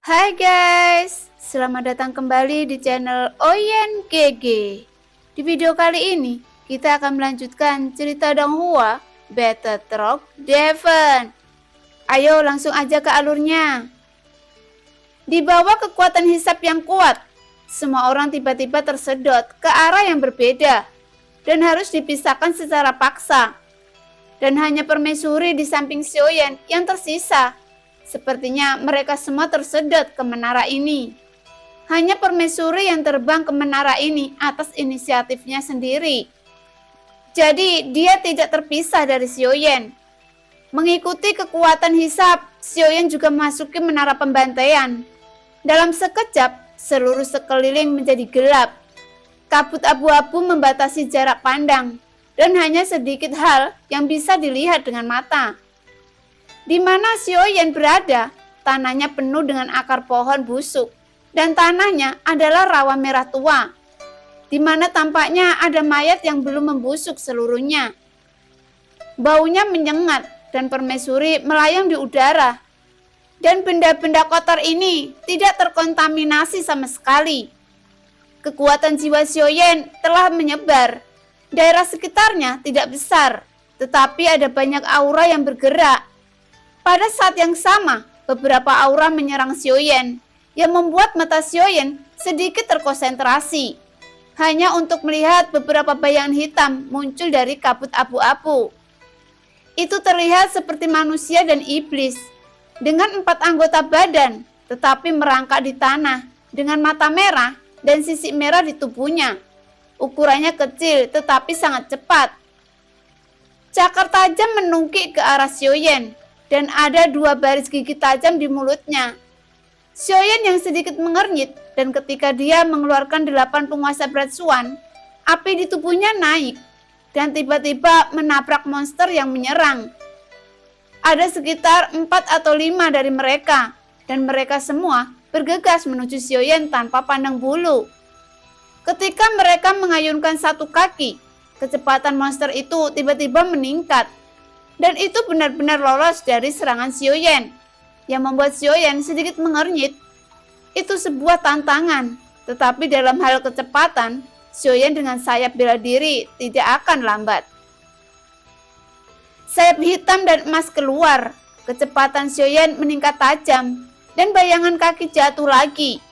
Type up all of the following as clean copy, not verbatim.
Hai guys, selamat datang kembali di channel Oyen GG. Di video kali ini, kita akan melanjutkan cerita Donghua Battle Truck Devon. Ayo langsung aja ke alurnya. Di bawah kekuatan hisap yang kuat, semua orang tiba-tiba tersedot ke arah yang berbeda dan harus dipisahkan secara paksa. Dan hanya permaisuri di samping Xiaoyan yang tersisa. Sepertinya mereka semua tersedot ke menara ini. Hanya permaisuri yang terbang ke menara ini atas inisiatifnya sendiri. Jadi dia tidak terpisah dari Xiaoyan. Mengikuti kekuatan hisap, Xiaoyan juga memasuki menara pembantaian. Dalam sekejap, seluruh sekeliling menjadi gelap. Kabut abu-abu membatasi jarak pandang. Dan hanya sedikit hal yang bisa dilihat dengan mata. Di mana Xiaoyan berada, tanahnya penuh dengan akar pohon busuk. Dan tanahnya adalah rawa merah tua. Di mana tampaknya ada mayat yang belum membusuk seluruhnya. Baunya menyengat dan permaisuri melayang di udara. Dan benda-benda kotor ini tidak terkontaminasi sama sekali. Kekuatan jiwa Xiaoyan telah menyebar. Daerah sekitarnya tidak besar, tetapi ada banyak aura yang bergerak. Pada saat yang sama, beberapa aura menyerang Xiaoyan, yang membuat mata Xiaoyan sedikit terkonsentrasi. Hanya untuk melihat beberapa bayangan hitam muncul dari kabut abu-abu. Itu terlihat seperti manusia dan iblis, dengan 4 anggota badan, tetapi merangkak di tanah, dengan mata merah dan sisik merah di tubuhnya. Ukurannya kecil tetapi sangat cepat. Cakar tajam menungkik ke arah Xiaoyan dan ada 2 baris gigi tajam di mulutnya. Xiaoyan yang sedikit mengernyit dan ketika dia mengeluarkan 8 penguasa berat Suan, api di tubuhnya naik dan tiba-tiba menabrak monster yang menyerang. Ada sekitar 4 atau 5 dari mereka dan mereka semua bergegas menuju Xiaoyan tanpa pandang bulu. Ketika mereka mengayunkan 1 kaki, kecepatan monster itu tiba-tiba meningkat. Dan itu benar-benar lolos dari serangan Xiaoyan, yang membuat Xiaoyan sedikit mengernyit. Itu sebuah tantangan, tetapi dalam hal kecepatan, Xiaoyan dengan sayap bela diri tidak akan lambat. Sayap hitam dan emas keluar, kecepatan Xiaoyan meningkat tajam, dan bayangan kaki jatuh lagi.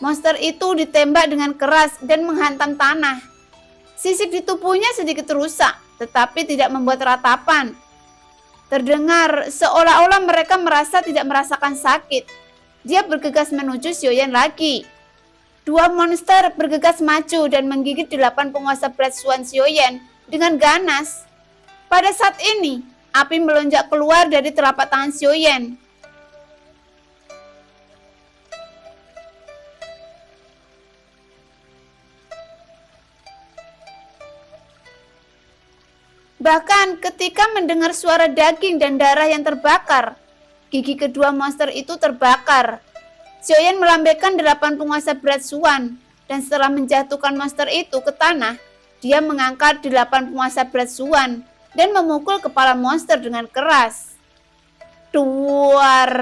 Monster itu ditembak dengan keras dan menghantam tanah. Sisik di tubuhnya sedikit rusak, tetapi tidak membuat ratapan. Terdengar seolah-olah mereka merasa tidak merasakan sakit. Dia bergegas menuju Xiaoyan lagi. 2 monster bergegas maju dan menggigit 8 penguasa berat Suan Xiaoyan dengan ganas. Pada saat ini, api melonjak keluar dari telapak tangan Xiaoyan. Bahkan ketika mendengar suara daging dan darah yang terbakar, gigi kedua monster itu terbakar. Xiaoyan melambaikan 8 penguasa berat Suan, dan setelah menjatuhkan monster itu ke tanah, dia mengangkat 8 penguasa berat Suan dan memukul kepala monster dengan keras. Duar!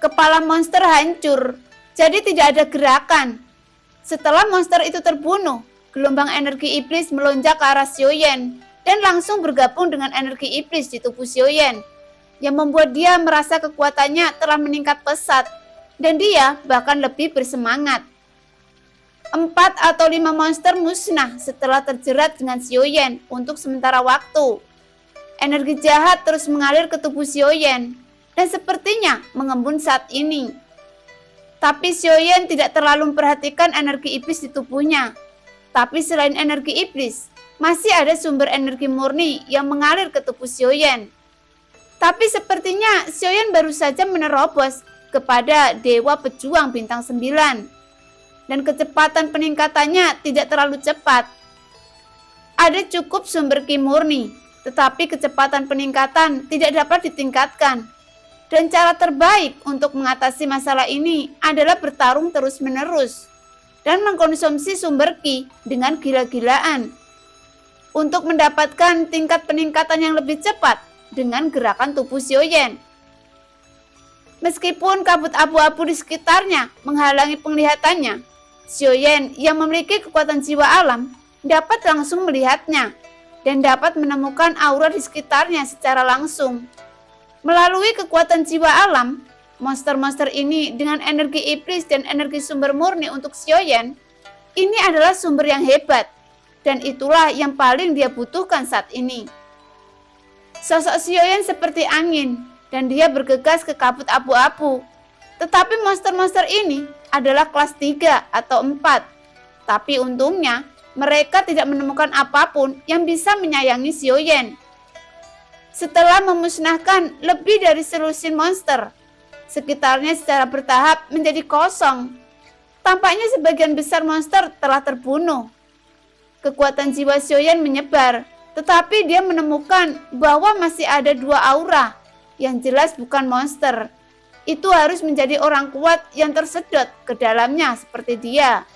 Kepala monster hancur, jadi tidak ada gerakan. Setelah monster itu terbunuh, gelombang energi iblis melonjak ke arah Xiaoyan dan langsung bergabung dengan energi iblis di tubuh Xiaoyan yang membuat dia merasa kekuatannya telah meningkat pesat dan dia bahkan lebih bersemangat. 4 atau 5 monster musnah setelah terjerat dengan Xiaoyan untuk sementara waktu. Energi jahat terus mengalir ke tubuh Xiaoyan dan sepertinya mengembun saat ini. Tapi Xiaoyan tidak terlalu memperhatikan energi iblis di tubuhnya. Tapi selain energi iblis, masih ada sumber energi murni yang mengalir ke tubuh Xiaoyan. Tapi sepertinya Xiaoyan baru saja menerobos kepada Dewa Pejuang Bintang 9. Dan kecepatan peningkatannya tidak terlalu cepat. Ada cukup sumber ki murni, tetapi kecepatan peningkatan tidak dapat ditingkatkan. Dan cara terbaik untuk mengatasi masalah ini adalah bertarung terus-menerus dan mengkonsumsi sumber ki dengan gila-gilaan untuk mendapatkan tingkat peningkatan yang lebih cepat dengan gerakan tubuh Xiaoyan. Meskipun kabut abu-abu di sekitarnya menghalangi penglihatannya, Xiaoyan yang memiliki kekuatan jiwa alam dapat langsung melihatnya dan dapat menemukan aura di sekitarnya secara langsung. Melalui kekuatan jiwa alam, monster-monster ini dengan energi iblis dan energi sumber murni untuk Xiaoyan, ini adalah sumber yang hebat, dan itulah yang paling dia butuhkan saat ini. Sosok Xiaoyan seperti angin, dan dia bergegas ke kabut abu-abu. Tetapi monster-monster ini adalah kelas 3 atau 4. Tapi untungnya, mereka tidak menemukan apapun yang bisa menyayangi Xiaoyan. Setelah memusnahkan lebih dari selusin monster, sekitarnya secara bertahap menjadi kosong. Tampaknya sebagian besar monster telah terbunuh. Kekuatan jiwa Xiaoyan menyebar, tetapi dia menemukan bahwa masih ada 2 aura yang jelas bukan monster. Itu harus menjadi orang kuat yang tersedot ke dalamnya seperti dia.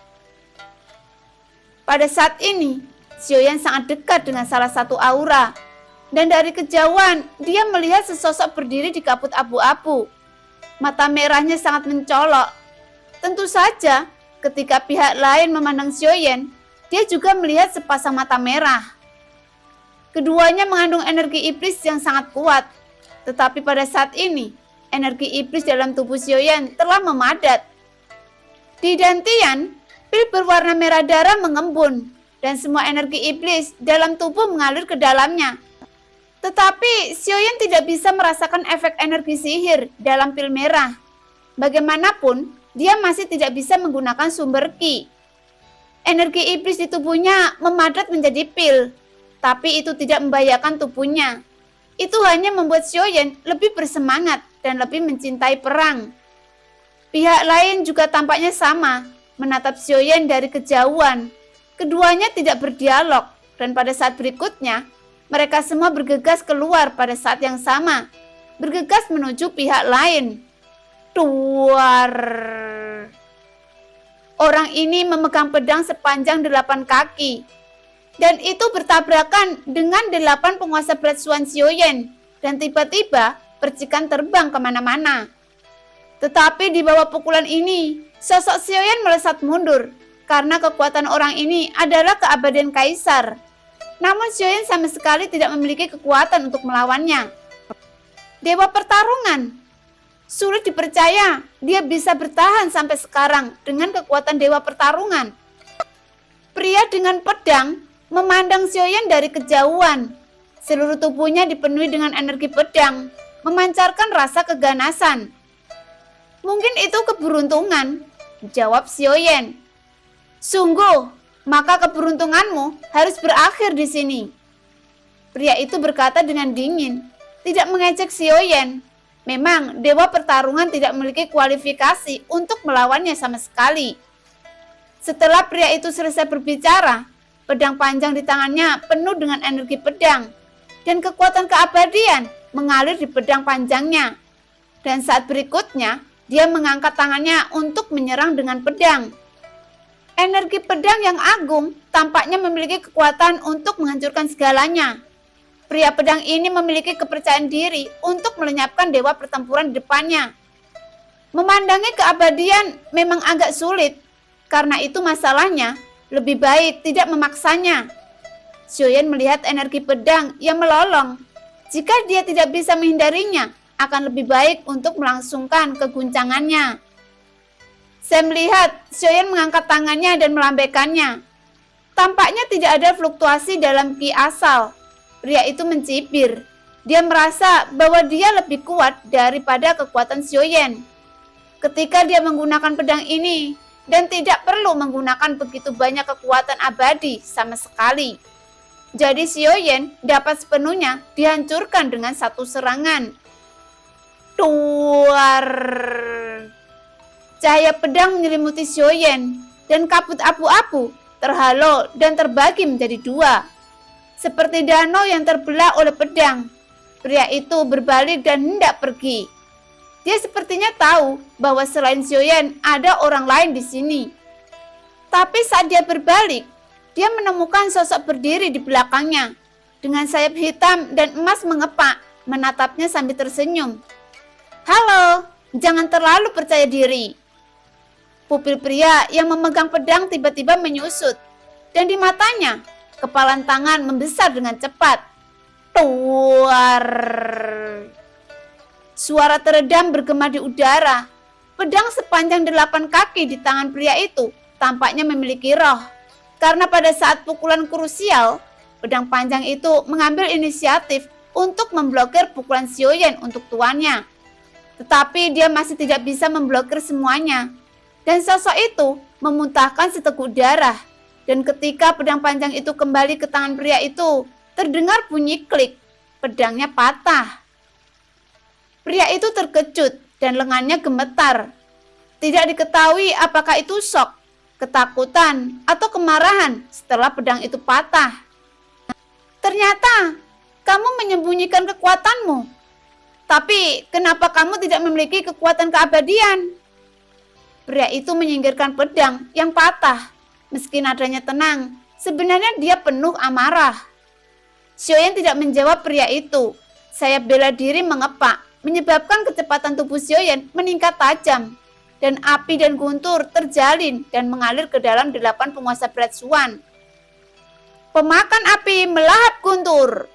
Pada saat ini, Xiaoyan sangat dekat dengan salah satu aura. Dan dari kejauhan, dia melihat sesosok berdiri di kabut abu-abu. Mata merahnya sangat mencolok. Tentu saja, ketika pihak lain memandang Xiaoyan, dia juga melihat sepasang mata merah. Keduanya mengandung energi iblis yang sangat kuat. Tetapi pada saat ini, energi iblis dalam tubuh Xiaoyan telah memadat. Di dantian, pil berwarna merah darah mengembun, dan semua energi iblis dalam tubuh mengalir ke dalamnya. Tetapi Xiaoyan tidak bisa merasakan efek energi sihir dalam pil merah. Bagaimanapun, dia masih tidak bisa menggunakan sumber Qi. Energi iblis di tubuhnya memadat menjadi pil, tapi itu tidak membahayakan tubuhnya. Itu hanya membuat Xiaoyan lebih bersemangat dan lebih mencintai perang. Pihak lain juga tampaknya sama, menatap Xiaoyan dari kejauhan. Keduanya tidak berdialog, dan pada saat berikutnya, mereka semua bergegas keluar pada saat yang sama, bergegas menuju pihak lain. Duar. Orang ini memegang pedang sepanjang 8 kaki. Dan itu bertabrakan dengan 8 penguasa berat Xuan Xiaoyan. Dan tiba-tiba percikan terbang kemana-mana. Tetapi di bawah pukulan ini, sosok Xiaoyan melesat mundur. Karena kekuatan orang ini adalah keabadian kaisar. Namun Xiaoyan sama sekali tidak memiliki kekuatan untuk melawannya. Dewa pertarungan. Sulit dipercaya dia bisa bertahan sampai sekarang dengan kekuatan dewa pertarungan. Pria dengan pedang memandang Xiaoyan dari kejauhan. Seluruh tubuhnya dipenuhi dengan energi pedang, memancarkan rasa keganasan. Mungkin itu keberuntungan, jawab Xiaoyan. Sungguh, maka keberuntunganmu harus berakhir di sini. Pria itu berkata dengan dingin, tidak mengejek Xiaoyan. Memang dewa pertarungan tidak memiliki kualifikasi untuk melawannya sama sekali. Setelah pria itu selesai berbicara, pedang panjang di tangannya penuh dengan energi pedang, dan kekuatan keabadian mengalir di pedang panjangnya. Dan saat berikutnya, dia mengangkat tangannya untuk menyerang dengan pedang. Energi pedang yang agung tampaknya memiliki kekuatan untuk menghancurkan segalanya. Pria pedang ini memiliki kepercayaan diri untuk melenyapkan dewa pertempuran di depannya. Memandangi keabadian memang agak sulit, karena itu masalahnya. Lebih baik tidak memaksanya. Xiaoyan melihat energi pedang yang melolong. Jika dia tidak bisa menghindarinya, akan lebih baik untuk melangsungkan keguncangannya. Saya melihat Xiaoyan mengangkat tangannya dan melambaikannya. Tampaknya tidak ada fluktuasi dalam Qi asal. Pria itu mencibir. Dia merasa bahwa dia lebih kuat daripada kekuatan Xiaoyan. Ketika dia menggunakan pedang ini, dan tidak perlu menggunakan begitu banyak kekuatan abadi sama sekali. Jadi Xiaoyan dapat sepenuhnya dihancurkan dengan satu serangan. Duar. Cahaya pedang menyelimuti Xiaoyan dan kabut abu-abu terhalau dan terbagi menjadi 2. Seperti danau yang terbelah oleh pedang, pria itu berbalik dan hendak pergi. Dia sepertinya tahu bahwa selain Xiaoyan ada orang lain di sini. Tapi saat dia berbalik, dia menemukan sosok berdiri di belakangnya. Dengan sayap hitam dan emas mengepak, menatapnya sambil tersenyum. Halo, Jangan terlalu percaya diri. Pupil pria yang memegang pedang tiba-tiba menyusut, dan di matanya, kepalan tangan membesar dengan cepat. Tuar! Suara teredam bergema di udara. Pedang sepanjang 8 kaki di tangan pria itu tampaknya memiliki roh. Karena pada saat pukulan krusial, pedang panjang itu mengambil inisiatif untuk memblokir pukulan Xiaoyan untuk tuannya. Tetapi dia masih tidak bisa memblokir semuanya. Dan sosok itu memuntahkan seteguk darah. Dan ketika pedang panjang itu kembali ke tangan pria itu, terdengar bunyi klik. Pedangnya patah. Pria itu terkejut dan lengannya gemetar. Tidak diketahui apakah itu shock, ketakutan, atau kemarahan setelah pedang itu patah. Ternyata kamu menyembunyikan kekuatanmu. Tapi kenapa kamu tidak memiliki kekuatan keabadian? Pria itu menyingkirkan pedang yang patah. Meski nadanya tenang, sebenarnya dia penuh amarah. Xiaoyan tidak menjawab pria itu. Sayap bela diri mengepak, menyebabkan kecepatan tubuh Xiaoyan meningkat tajam. Dan api dan guntur terjalin dan mengalir ke dalam 8 penguasa Black Swan. Pemakan api melahap guntur.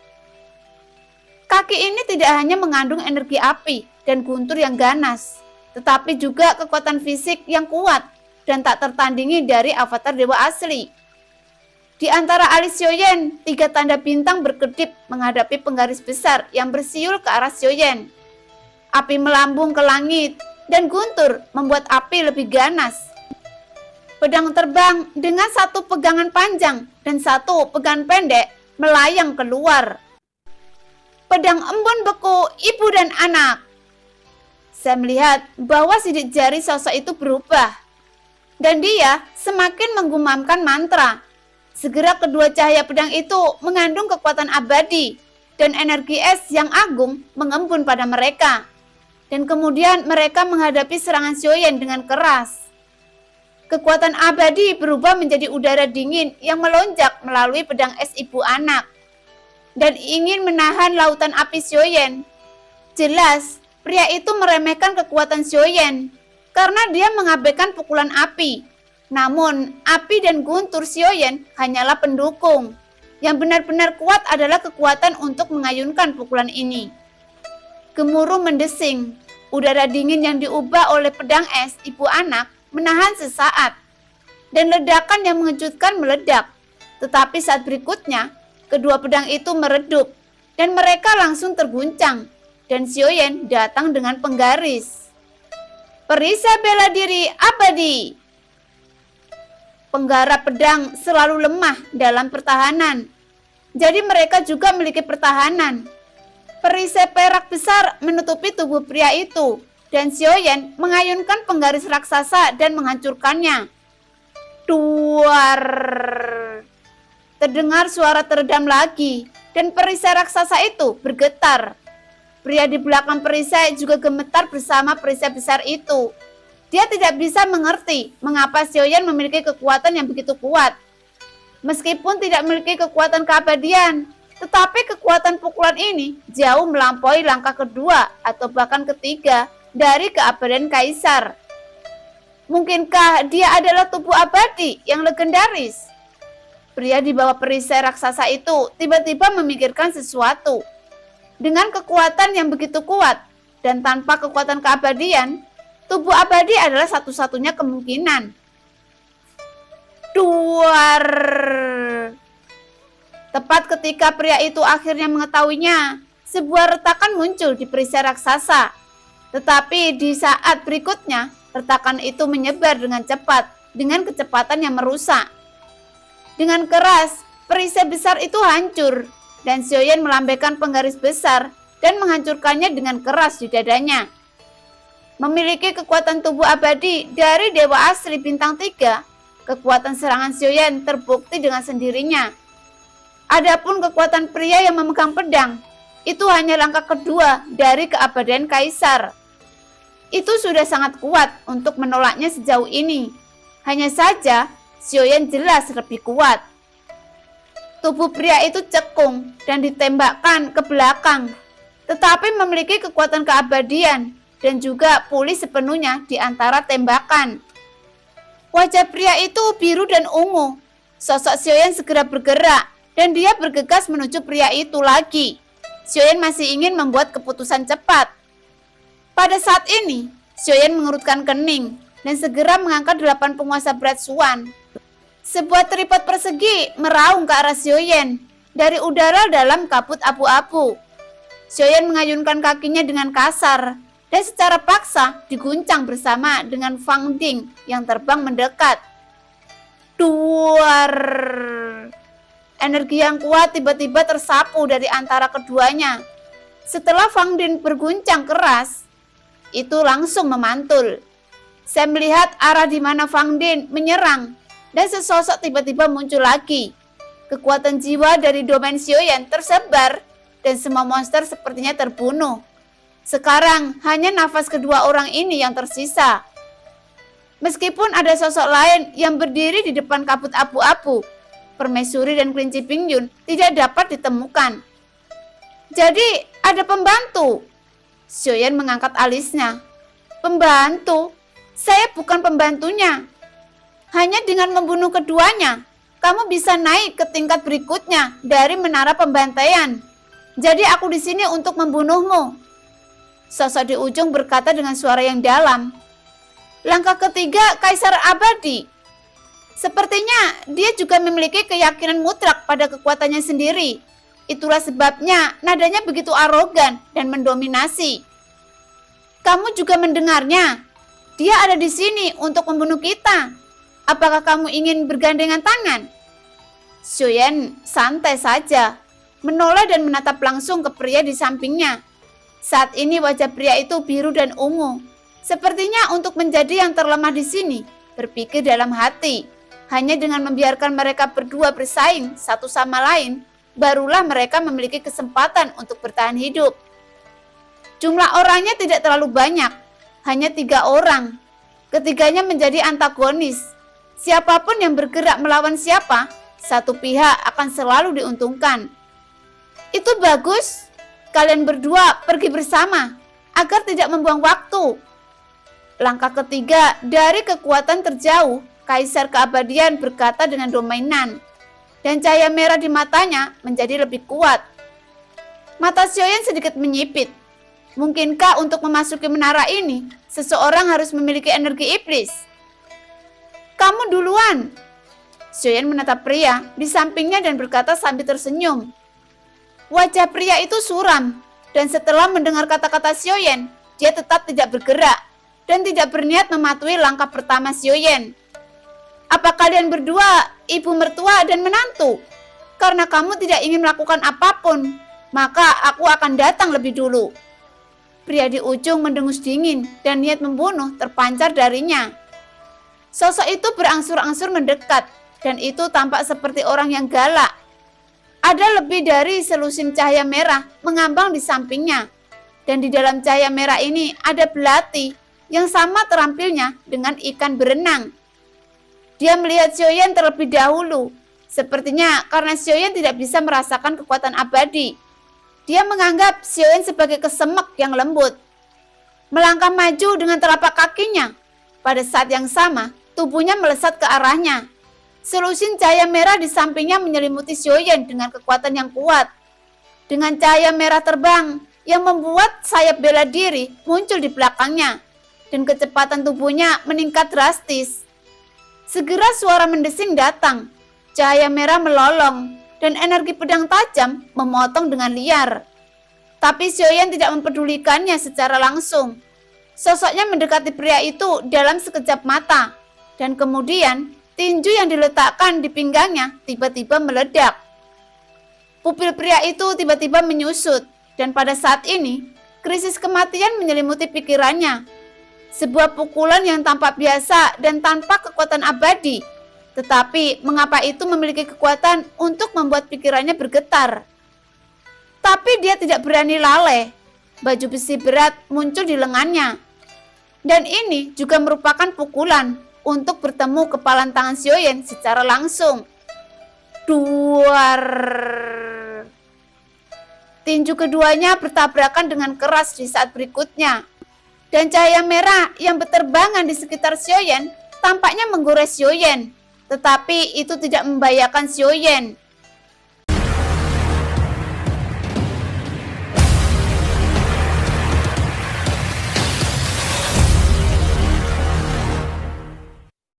Kaki ini tidak hanya mengandung energi api dan guntur yang ganas, tetapi juga kekuatan fisik yang kuat dan tak tertandingi dari avatar dewa asli. Di antara alis Xiaoyan, 3 tanda bintang berkedip menghadapi penggaris besar yang bersiul ke arah Xiaoyan. Api melambung ke langit, dan guntur membuat api lebih ganas. Pedang terbang dengan 1 pegangan panjang dan 1 pegangan pendek melayang keluar. Pedang embun beku ibu dan anak. Saya melihat bahwa sidik jari sosok itu berubah. Dan dia semakin menggumamkan mantra. Segera kedua cahaya pedang itu mengandung kekuatan abadi. Dan energi es yang agung mengembun pada mereka. Dan kemudian mereka menghadapi serangan Xiaoyan dengan keras. Kekuatan abadi berubah menjadi udara dingin yang melonjak melalui pedang es ibu anak. Dan ingin menahan lautan api Xiaoyan. Jelas, pria itu meremehkan kekuatan Xiaoyan karena dia mengabaikan pukulan api. Namun, api dan guntur Xiaoyan hanyalah pendukung. Yang benar-benar kuat adalah kekuatan untuk mengayunkan pukulan ini. Gemuruh mendesing. Udara dingin yang diubah oleh pedang es ibu anak menahan sesaat. Dan ledakan yang mengejutkan meledak. Tetapi saat berikutnya, kedua pedang itu meredup. Dan mereka langsung terguncang. Dan Xiaoyan datang dengan penggaris. Perisai bela diri abadi. Penggarap pedang selalu lemah dalam pertahanan. Jadi mereka juga memiliki pertahanan. Perisai perak besar menutupi tubuh pria itu. Dan Xiaoyan mengayunkan penggaris raksasa dan menghancurkannya. Duar. Terdengar suara teredam lagi. Dan perisai raksasa itu bergetar. Pria di belakang perisai juga gemetar bersama perisai besar itu. Dia tidak bisa mengerti mengapa Xiaoyan memiliki kekuatan yang begitu kuat. Meskipun tidak memiliki kekuatan keabadian, tetapi kekuatan pukulan ini jauh melampaui langkah kedua atau bahkan ketiga dari keabadian kaisar. Mungkinkah dia adalah tubuh abadi yang legendaris? Pria di bawah perisai raksasa itu tiba-tiba memikirkan sesuatu. Dengan kekuatan yang begitu kuat dan tanpa kekuatan keabadian, tubuh abadi adalah satu-satunya kemungkinan. Duar. Tepat ketika pria itu akhirnya mengetahuinya, sebuah retakan muncul di perisai raksasa. Tetapi di saat berikutnya, retakan itu menyebar dengan cepat, dengan kecepatan yang merusak. Dengan keras, perisai besar itu hancur, dan Xiaoyan melambaikan penggaris besar dan menghancurkannya dengan keras di dadanya. Memiliki kekuatan tubuh abadi dari Dewa Asli Bintang 3, kekuatan serangan Xiaoyan terbukti dengan sendirinya. Adapun kekuatan pria yang memegang pedang, itu hanya langkah kedua dari keabadian kaisar. Itu sudah sangat kuat untuk menolaknya sejauh ini. Hanya saja, Xiaoyan jelas lebih kuat. Tubuh pria itu cekung dan ditembakkan ke belakang, tetapi memiliki kekuatan keabadian. dan juga pulih sepenuhnya di antara tembakan. Wajah pria itu biru dan ungu. Sosok Xiaoyan segera bergerak dan dia bergegas menuju pria itu lagi. Xiaoyan masih ingin membuat keputusan cepat. Pada saat ini, Xiaoyan mengerutkan kening dan segera mengangkat 8 penguasa berat Suan. Sebuah tripod persegi meraung ke arah Xiaoyan dari udara dalam kabut abu-abu. Xiaoyan mengayunkan kakinya dengan kasar dan secara paksa diguncang bersama dengan Fang Ding yang terbang mendekat. Duar! Energi yang kuat tiba-tiba tersapu dari antara keduanya. Setelah Fang Ding berguncang keras, itu langsung memantul. Saya melihat arah di mana Fang Ding menyerang dan sesosok tiba-tiba muncul lagi. Kekuatan jiwa dari domain Xiaoyan tersebar dan semua monster sepertinya terbunuh. Sekarang hanya nafas kedua orang ini yang tersisa. Meskipun ada sosok lain yang berdiri di depan kabut abu-abu, permaisuri dan kelinci Pingyun tidak dapat ditemukan. Jadi ada pembantu. Xiaoyan mengangkat alisnya. Pembantu? Saya bukan pembantunya. Hanya dengan membunuh keduanya, kamu bisa naik ke tingkat berikutnya dari menara pembantaian. Jadi aku di sini untuk membunuhmu. Sosok di ujung berkata dengan suara yang dalam. Langkah ketiga, Kaisar Abadi. Sepertinya dia juga memiliki keyakinan mutlak pada kekuatannya sendiri. Itulah sebabnya nadanya begitu arogan dan mendominasi. Kamu juga mendengarnya. Dia ada di sini untuk membunuh kita. Apakah kamu ingin bergandengan tangan? Xiaoyan santai saja, menoleh dan menatap langsung ke pria di sampingnya. Saat ini wajah pria itu biru dan ungu. Sepertinya untuk menjadi yang terlemah di sini, berpikir dalam hati. Hanya dengan membiarkan mereka berdua bersaing satu sama lain, barulah mereka memiliki kesempatan untuk bertahan hidup. Jumlah orangnya tidak terlalu banyak, hanya 3 orang. Ketiganya menjadi antagonis. Siapapun yang bergerak melawan siapa, satu pihak akan selalu diuntungkan. Itu bagus. Kalian berdua pergi bersama agar tidak membuang waktu. Langkah ketiga dari kekuatan terjauh, Kaisar Keabadian berkata dengan dominan, dan cahaya merah di matanya menjadi lebih kuat. Mata Xiaoyan sedikit menyipit. Mungkinkah untuk memasuki menara ini, seseorang harus memiliki energi iblis? Kamu duluan. Xiaoyan menatap pria di sampingnya dan berkata sambil tersenyum. Wajah pria itu suram, dan setelah mendengar kata-kata Xiaoyan, dia tetap tidak bergerak dan tidak berniat mematuhi langkah pertama Xiaoyan. Apa kalian berdua ibu mertua dan menantu? Karena kamu tidak ingin melakukan apapun, maka aku akan datang lebih dulu. Pria di ujung mendengus dingin dan niat membunuh terpancar darinya. Sosok itu berangsur-angsur mendekat, dan itu tampak seperti orang yang galak. Ada lebih dari selusin cahaya merah mengambang di sampingnya. Dan di dalam cahaya merah ini ada belati yang sama terampilnya dengan ikan berenang. Dia melihat Xiaoyan terlebih dahulu. Sepertinya karena Xiaoyan tidak bisa merasakan kekuatan abadi. Dia menganggap Xiaoyan sebagai kesemek yang lembut. Melangkah maju dengan telapak kakinya. Pada saat yang sama, tubuhnya melesat ke arahnya. Selusin cahaya merah di sampingnya menyelimuti Xiaoyan dengan kekuatan yang kuat. Dengan cahaya merah terbang yang membuat sayap bela diri muncul di belakangnya. Dan kecepatan tubuhnya meningkat drastis. Segera suara mendesing datang. Cahaya merah melolong dan energi pedang tajam memotong dengan liar. Tapi Xiaoyan tidak mempedulikannya secara langsung. Sosoknya mendekati pria itu dalam sekejap mata. Dan kemudian tinju yang diletakkan di pinggangnya tiba-tiba meledak. Pupil pria itu tiba-tiba menyusut, dan pada saat ini, krisis kematian menyelimuti pikirannya. Sebuah pukulan yang tampak biasa dan tanpa kekuatan abadi, tetapi mengapa itu memiliki kekuatan untuk membuat pikirannya bergetar. Tapi dia tidak berani lalai. Baju besi berat muncul di lengannya. Dan ini juga merupakan pukulan untuk bertemu kepalan tangan Xiaoyan secara langsung. Duar. Tinju keduanya bertabrakan dengan keras di saat berikutnya. dan cahaya merah yang berterbangan di sekitar Xiaoyan tampaknya menggores Xiaoyan. Tetapi itu tidak membahayakan Xiaoyan